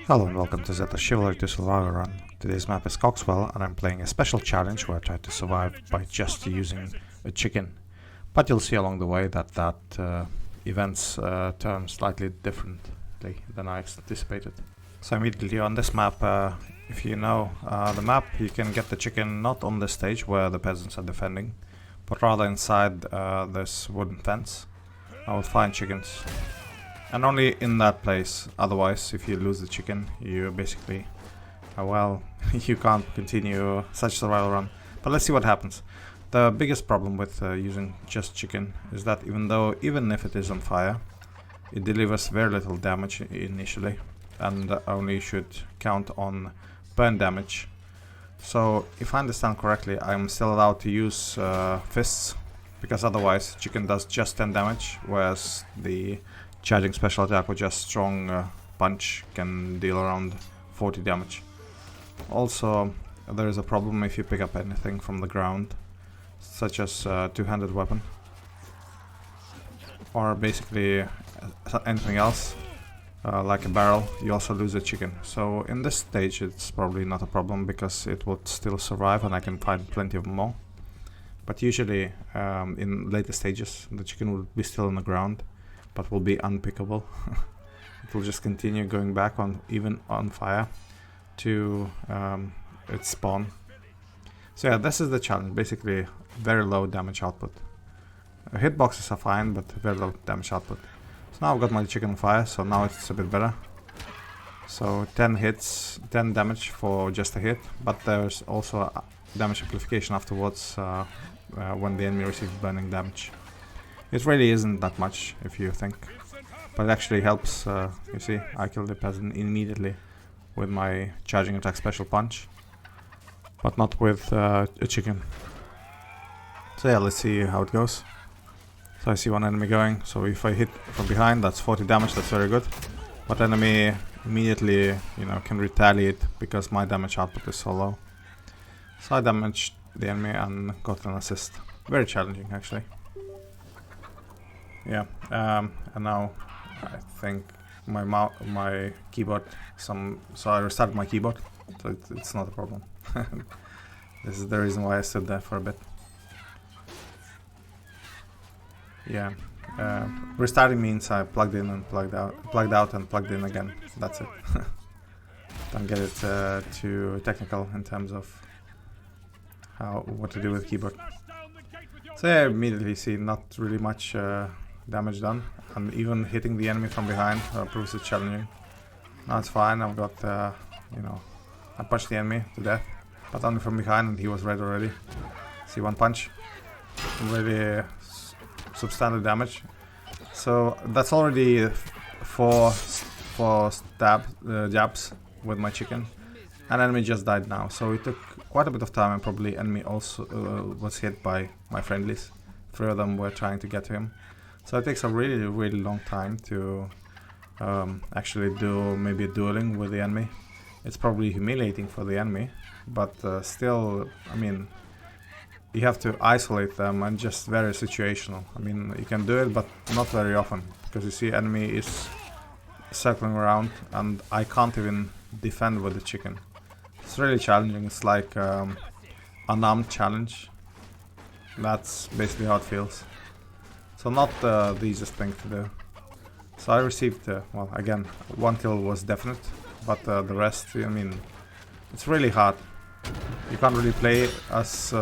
Hello and welcome to Zeta Chivalry to Survival Run. Today's map is Coxwell and I'm playing a special challenge where I try to survive by just using a chicken. But you'll see along the way that events turn slightly differently than I anticipated. So immediately on this map, if you know the map, you can get the chicken not on this stage where the peasants are defending, but rather inside this wooden fence. I will find chickens. And only in that place. Otherwise, if you lose the chicken, you basically, you can't continue such survival run. But let's see what happens. The biggest problem with using just chicken is that even if it is on fire, it delivers very little damage initially, and only should count on burn damage. So, if I understand correctly, I'm still allowed to use fists, because otherwise chicken does just 10 damage, whereas the charging special attack with just strong punch can deal around 40 damage. Also, there is a problem if you pick up anything from the ground, such as a two-handed weapon, or basically anything else, like a barrel. You also lose a chicken. So in this stage it's probably not a problem because it would still survive and I can find plenty of more. But usually in later stages the chicken will be still on the ground, but will be unpickable. It will just continue going back on, even on fire, to its spawn. So yeah, this is the challenge. Basically, very low damage output. Hitboxes are fine, but very low damage output. So now I've got my chicken on fire, so now it's a bit better. So 10 hits, 10 damage for just a hit, but there's also damage amplification afterwards when the enemy receives burning damage. It really isn't that much if you think, but it actually helps. You see, I killed the peasant immediately with my charging attack special punch, but not with a chicken. So yeah, let's see how it goes. So I see one enemy going, so if I hit from behind, that's 40 damage, that's very good. But enemy immediately, can retaliate because my damage output is so low. So I damaged the enemy and got an assist. Very challenging actually. Yeah, and now I think my keyboard, so I restarted my keyboard, so it's not a problem. This is the reason why I stood there for a bit. Yeah, restarting means I plugged in and plugged out and plugged in again. That's it. Don't get it too technical in terms of what to do with keyboard. So yeah, I immediately see not really much damage done, and even hitting the enemy from behind proves it challenging. Now it's fine. I've got I punched the enemy to death, but only from behind, and he was red already. See, one punch, really substantial damage. So that's already four jabs with my chicken, and enemy just died now. So it took quite a bit of time, and probably enemy also was hit by my friendlies. 3 of them were trying to get to him. So it takes a really long time to actually do maybe dueling with the enemy. It's probably humiliating for the enemy, but still, I mean, you have to isolate them and just very situational. I mean, you can do it, but not very often, because you see enemy is circling around and I can't even defend with the chicken. It's really challenging. It's like unarmed challenge. That's basically how it feels. So not the easiest thing to do. So I received, well, again, 1 kill was definite, but the rest, I mean, it's really hard. You can't really play as,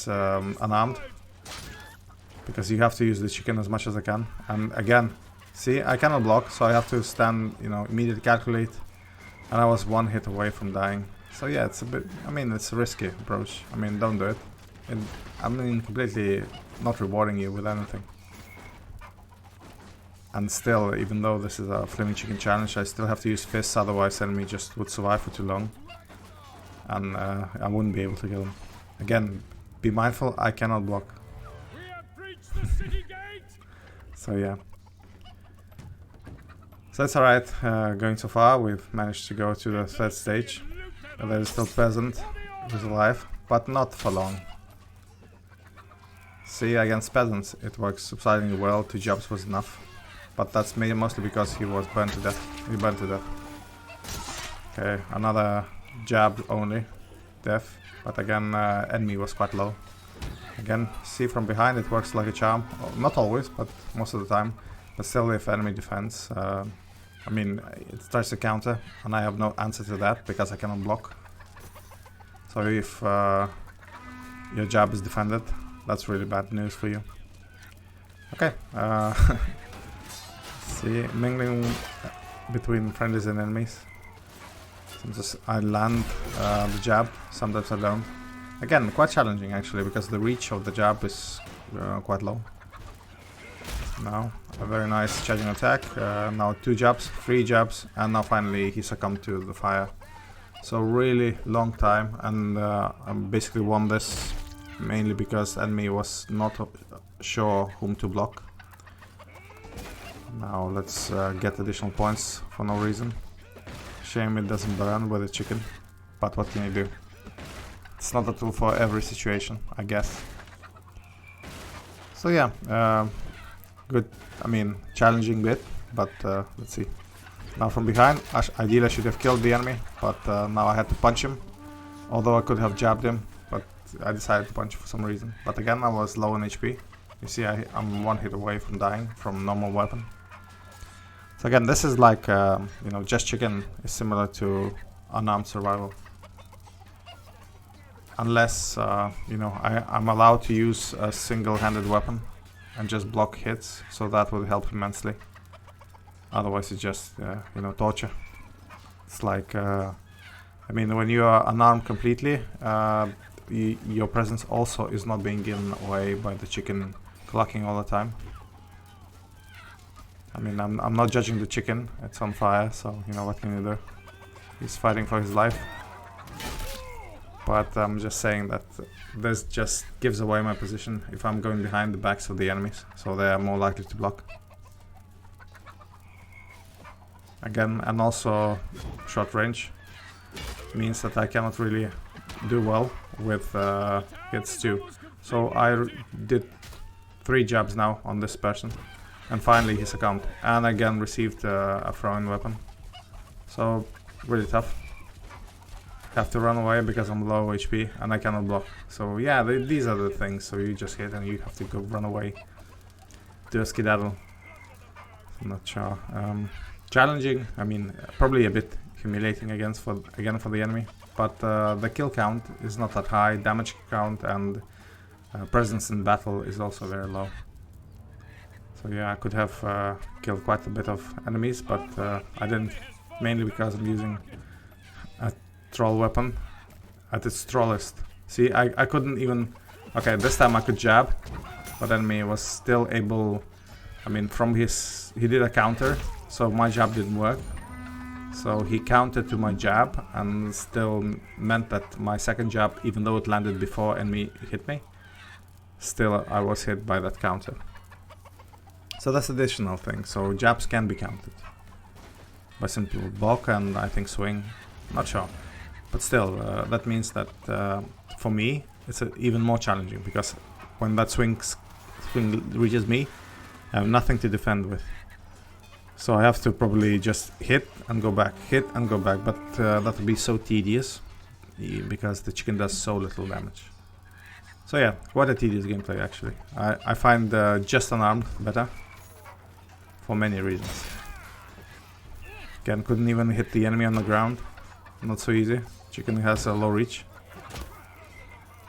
unarmed, because you have to use the chicken as much as I can. And again, see, I cannot block, so I have to stand, immediately calculate, and I was 1 hit away from dying. So yeah, it's a bit, I mean, it's a risky approach. I mean, don't do it. Completely not rewarding you with anything. And still, even though this is a flaming chicken challenge, I still have to use fists, otherwise enemy just would survive for too long. And I wouldn't be able to kill him. Again, be mindful, I cannot block. So yeah. So it's alright, going so far. We've managed to go to the 3rd stage. There is still peasant who's alive, but not for long. See, against peasants it works surprisingly well. 2 jobs was enough. but that's mostly because he was burned to death. He burned to death. Okay, another jab only death, but again enemy was quite low. Again, see from behind it works like a charm. Well, not always, but most of the time. But still, if enemy defends, I mean, it starts to counter, and I have no answer to that because I cannot block. So if your jab is defended, that's really bad news for you. Okay, see, mingling between friendlies and enemies. Sometimes I land the jab, sometimes I don't. Again, quite challenging actually, because the reach of the jab is quite low. Now, a very nice charging attack. Now 2 jabs, 3 jabs, and now finally he succumbed to the fire. So really long time, and I basically won this mainly because enemy was not sure whom to block. Now let's get additional points for no reason. Shame it doesn't burn with a chicken, but what can you do? It's not a tool for every situation, I guess. So yeah, good, I mean, challenging bit, but let's see. Now from behind, ideally I should have killed the enemy, but now I had to punch him. Although I could have jabbed him, but I decided to punch for some reason. But again, I was low on HP. You see, I'm 1 hit away from dying from normal weapon. So again, this is like, you know, just chicken is similar to unarmed survival. Unless, you know, I'm allowed to use a single-handed weapon and just block hits, so that will help immensely. Otherwise it's just, you know, torture. It's like, I mean, when you are unarmed completely, your presence also is not being given away by the chicken clucking all the time. I mean, I'm not judging the chicken, it's on fire, so, you know, what can you do? He's fighting for his life. But I'm just saying that this just gives away my position if I'm going behind the backs of the enemies, so they are more likely to block. Again, and also short range means that I cannot really do well with hits too. So I did 3 jabs now on this person, and finally he succumbed, and again received a throw-in weapon. So really tough. Have to run away because I'm low HP and I cannot block. So yeah, these are the things. So you just hit and you have to go run away, do a skedaddle. I'm not sure. Challenging. I mean, probably a bit humiliating again for the enemy. But the kill count is not that high. Damage count and presence in battle is also very low. So yeah, I could have killed quite a bit of enemies, but I didn't. Mainly because I'm using a troll weapon at its trollest. See, I couldn't even... Okay, this time I could jab, but enemy was still able... I mean, from his... He did a counter, so my jab didn't work. So he countered to my jab, and still meant that my second jab, even though it landed before enemy hit me, still I was hit by that counter. So that's additional thing. So jabs can be counted by simple block and I think swing. Not sure. But still, that means that for me, it's even more challenging, because when that swing reaches me, I have nothing to defend with. So I have to probably just hit and go back, hit and go back, but that would be so tedious, because the chicken does so little damage. So yeah, quite a tedious gameplay actually. I find just unarmed better, for many reasons. Again, couldn't even hit the enemy on the ground, not so easy. Chicken has a low reach.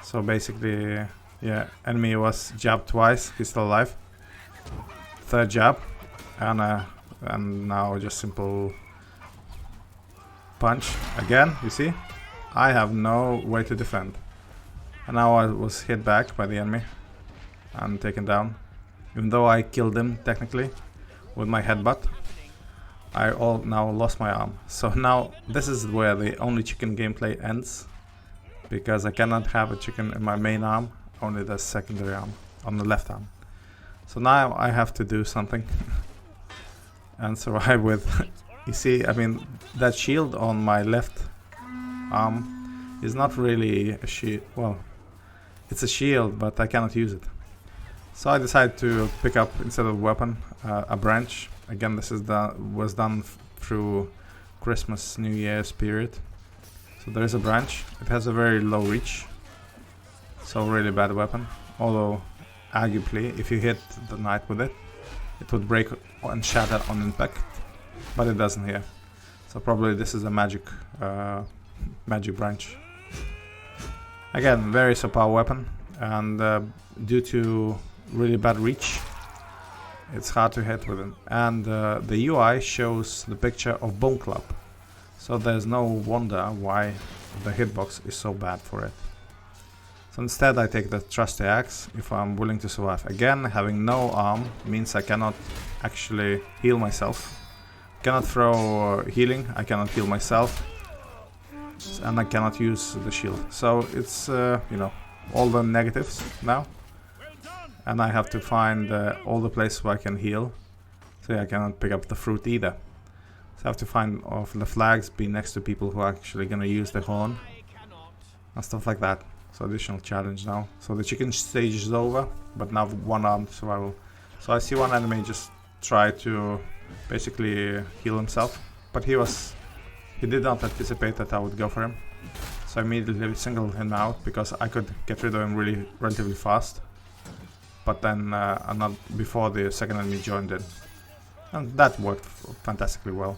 So basically, yeah, enemy was jabbed twice, he's still alive. Third jab, and now just simple punch again, you see? I have no way to defend. And now I was hit back by the enemy and taken down. Even though I killed him technically with my headbutt, I now lost my arm. So now this is where the only chicken gameplay ends, because I cannot have a chicken in my main arm, only the secondary arm on the left arm. So now I have to do something and survive with... You see, I mean, that shield on my left arm is not really a shield. Well, it's a shield, but I cannot use it. So I decided to pick up, instead of a weapon, a branch, Again, this is was done through Christmas, New Year's period. So there is a branch. It has a very low reach. So really bad weapon. Although, arguably, if you hit the knight with it, it would break and shatter on impact. But it doesn't here. So probably this is a magic branch. Again, very subpar weapon. And due to really bad reach, it's hard to hit with it. And the UI shows the picture of Bone Club. So there's no wonder why the hitbox is so bad for it. So instead I take the trusty axe if I'm willing to survive. Again, having no arm means I cannot actually heal myself. I cannot throw healing, I cannot heal myself. And I cannot use the shield. So it's, you know, all the negatives now. And I have to find all the places where I can heal. So yeah, I cannot pick up the fruit either. So I have to find the flags, be next to people who are actually gonna use the horn. And stuff like that. So additional challenge now. So the chicken stage is over, but now one-armed survival. So I see one enemy just try to basically heal himself. But he did not anticipate that I would go for him. So I immediately singled him out because I could get rid of him relatively fast. But then not before the second enemy joined in. And that worked fantastically well.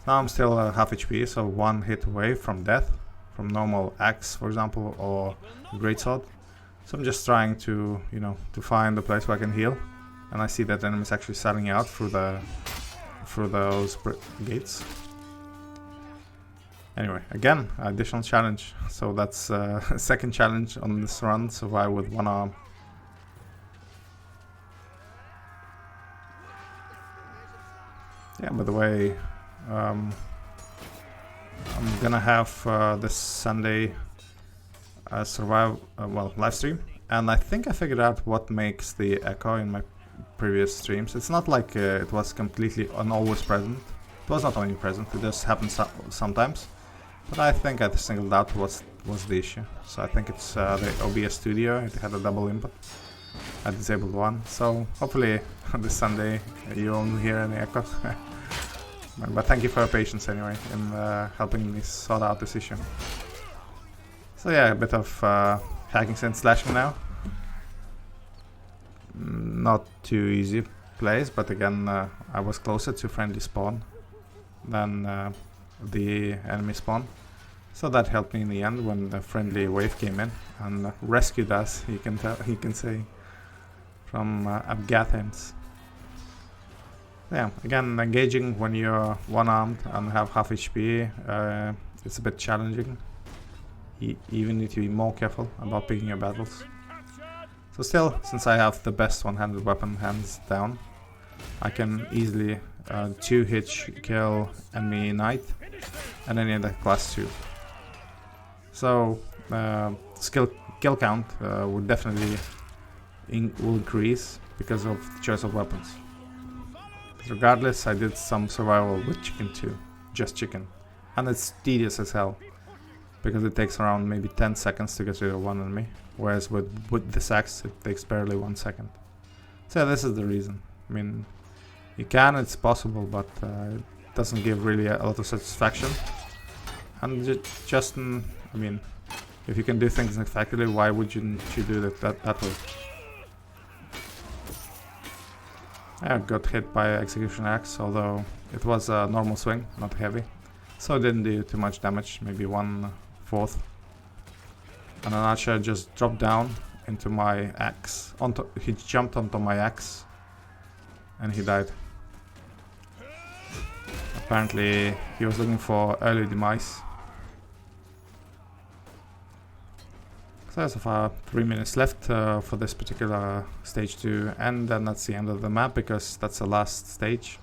Now I'm still half HP, so one hit away from death. From normal axe, for example, or greatsword. So I'm just trying to, you know, to find a place where I can heal. And I see that the enemy is actually selling out through those gates. Anyway, again, additional challenge. So that's second challenge on this run, survive with one arm. Yeah, by the way, I'm gonna have this Sunday live stream, and I think I figured out what makes the echo in my previous streams. It's not like it was completely always present. It was not only present, it just happens sometimes. But I think I singled out what was the issue. So I think it's the OBS Studio. It had a double input. I disabled one, so hopefully this Sunday you won't hear any echo. But thank you for your patience anyway in helping me sort out this issue. So yeah, a bit of hacking and slashing now. Not too easy plays, but again I was closer to friendly spawn than the enemy spawn. So that helped me in the end when the friendly wave came in and rescued us, you can say, from Abgathans. Yeah, again, engaging when you're one-armed and have half HP, it's a bit challenging. Even need to be more careful about picking your battles. So still, since I have the best one-handed weapon hands down, I can easily 2-hit kill enemy knight and any other class 2. So kill count would definitely will increase because of the choice of weapons. But regardless, I did some survival with chicken too, just chicken, and it's tedious as hell because it takes around maybe 10 seconds to get rid of one enemy, whereas with this axe it takes barely 1 second. So this is the reason. I mean, you can, it's possible, but it doesn't give really a lot of satisfaction. And I mean, if you can do things effectively, why wouldn't you do that way? I got hit by execution axe, although it was a normal swing, not heavy, so it didn't do too much damage, maybe 1/4. And an archer just dropped down into my axe. He jumped onto my axe, and he died. Apparently, he was looking for early demise. So so far 3 minutes left for this particular stage to end, and that's the end of the map because that's the last stage.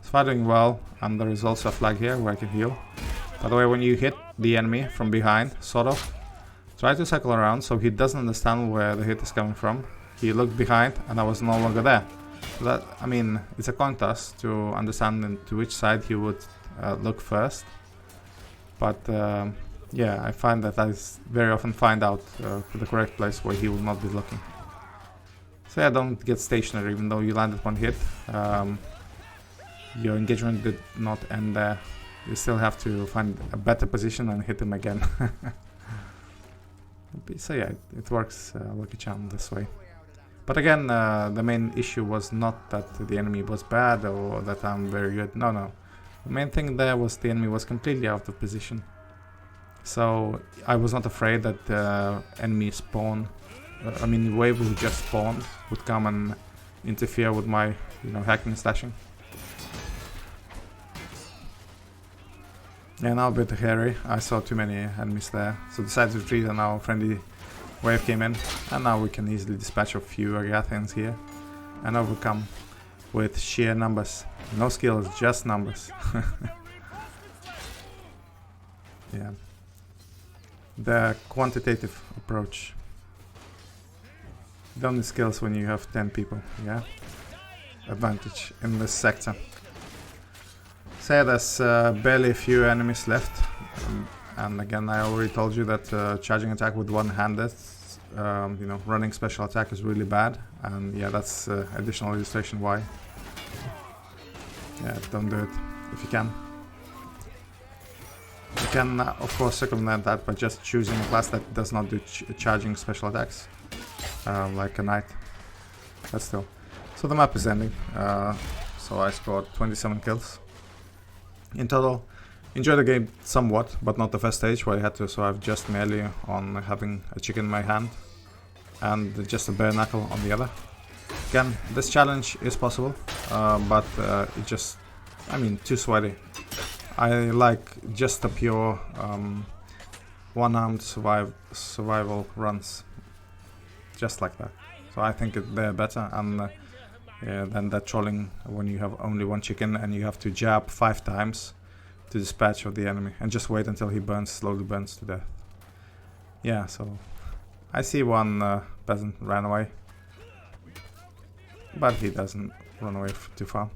So far doing well, and there is also a flag here where I can heal. By the way, when you hit the enemy from behind, sort of, try to circle around so he doesn't understand where the hit is coming from. He looked behind and I was no longer there. So that, I mean, it's a coin toss to understand to which side he would look first. But yeah, I find that I very often find out the correct place where he will not be looking. So yeah, don't get stationary even though you landed one hit. Your engagement did not end there. You still have to find a better position and hit him again. So yeah, it works like a charm this way. But again, the main issue was not that the enemy was bad or that I'm very good. No, no. The main thing there was the enemy was completely out of position. So I was not afraid that the enemy spawn, I mean wave who just spawned would come and interfere with my, you know, hacking and slashing. Yeah, now a bit hairy. I saw too many enemies there, so decided to retreat, and now friendly wave came in, and now we can easily dispatch a few Agathans here and overcome with sheer numbers. No skills, just numbers. Yeah. The quantitative approach. The only skills when you have 10 people, yeah? Advantage in this sector. So there's barely a few enemies left. And again, I already told you that charging attack with one-handed, you know, running special attack is really bad. And yeah, that's additional illustration why. Yeah, don't do it if you can. You can, of course, circumvent that by just choosing a class that does not do charging special attacks, like a knight. But still. So the map is ending. So I scored 27 kills in total. Enjoyed the game somewhat, but not the first stage where I had to survive just merely on having a chicken in my hand and just a bare knuckle on the other. Again, this challenge is possible, but it just, I mean, too sweaty. I like just the pure one-armed survival runs, just like that. So I think they're better and than that trolling when you have only one chicken and you have to jab 5 times to dispatch of the enemy and just wait until he slowly burns to death. Yeah, so I see one peasant ran away, but he doesn't run away too far.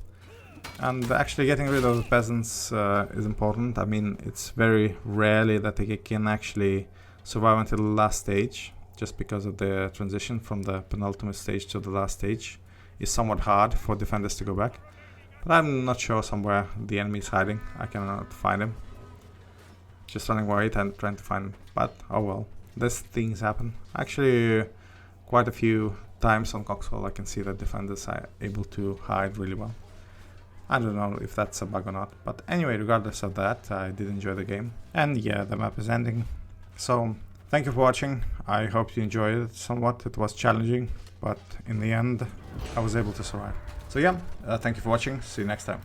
And actually getting rid of the peasants is important. I mean, it's very rarely that they can actually survive until the last stage, just because of the transition from the penultimate stage to the last stage is somewhat hard for defenders to go back. But I'm not sure somewhere the enemy is hiding. I cannot find him. Just running away and trying to find him. But oh well, these things happen. Actually, quite a few times on Coxwell I can see that defenders are able to hide really well. I don't know if that's a bug or not, but anyway, regardless of that, I did enjoy the game. And yeah, the map is ending. So, thank you for watching. I hope you enjoyed it somewhat. It was challenging, but in the end, I was able to survive. So yeah, thank you for watching. See you next time.